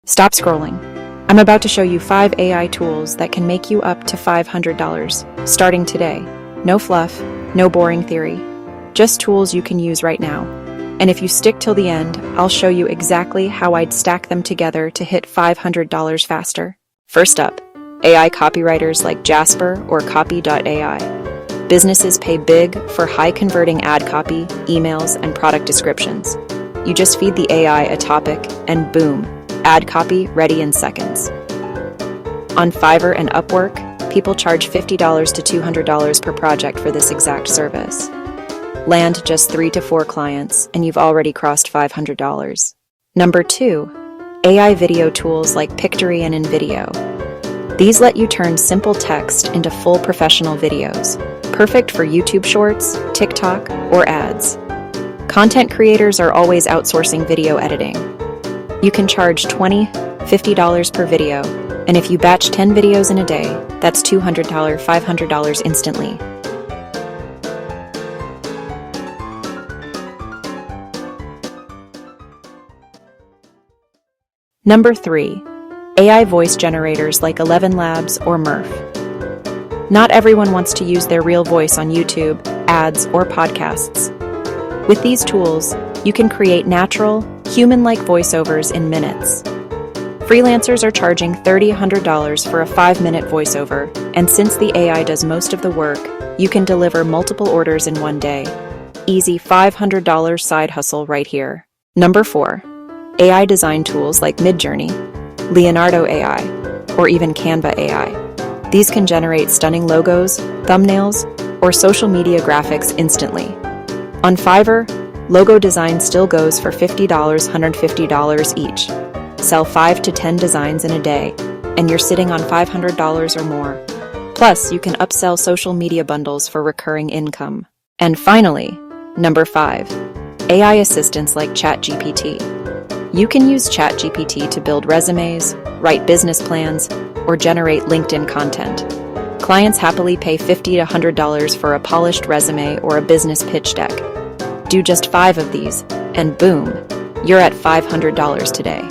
Stop scrolling. I'm about to show you 5 AI tools that can make you up to $500, starting today. No fluff, no boring theory. Just tools you can use right now. And if you stick till the end, I'll show you exactly how I'd stack them together to hit $500 faster. First up, AI copywriters like Jasper or Copy.ai. Businesses pay big for high-converting ad copy, emails, and product descriptions. You just feed the AI a topic, and boom, ad copy ready in seconds. On Fiverr and Upwork, people charge $50 to $200 per project for this exact service. Land just 3 to 4 clients, and you've already crossed $500. Number 2, AI video tools like Pictory and InVideo. These let you turn simple text into full professional videos, perfect for YouTube Shorts, TikTok, or ads. Content creators are always outsourcing video editing. You can charge $20, $50 per video, and if you batch 10 videos in a day, that's $200, $500 instantly. Number 3, AI voice generators like ElevenLabs or Murf. Not everyone wants to use their real voice on YouTube, ads, or podcasts. With these tools, you can create natural, human-like voiceovers in minutes. Freelancers are charging $30, $100 for a 5-minute voiceover, and since the AI does most of the work, you can deliver multiple orders in one day. Easy $500 side hustle right here. Number 4, AI design tools like Midjourney, Leonardo AI, or even Canva AI. These can generate stunning logos, thumbnails, or social media graphics instantly. On Fiverr, logo design still goes for $50, $150 each. Sell 5 to 10 designs in a day, and you're sitting on $500 or more. Plus, you can upsell social media bundles for recurring income. And finally, number 5, AI assistants like ChatGPT. You can use ChatGPT to build resumes, write business plans, or generate LinkedIn content. Clients happily pay $50 to $100 for a polished resume or a business pitch deck. Do just 5 of these, and boom, you're at $500 today.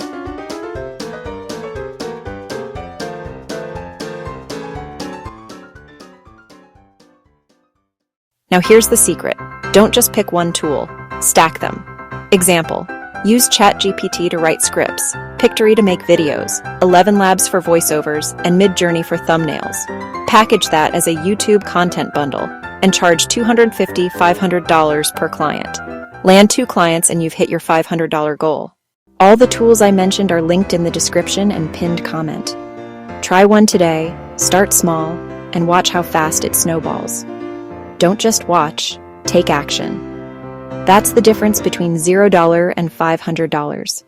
Now here's the secret. Don't just pick one tool, stack them. Example, use ChatGPT to write scripts, Pictory to make videos, ElevenLabs for voiceovers, and Midjourney for thumbnails. Package that as a YouTube content bundle and charge $250, $500 per client. Land 2 clients and you've hit your $500 goal. All the tools I mentioned are linked in the description and pinned comment. Try one today, start small, and watch how fast it snowballs. Don't just watch, take action. That's the difference between $0 and $500.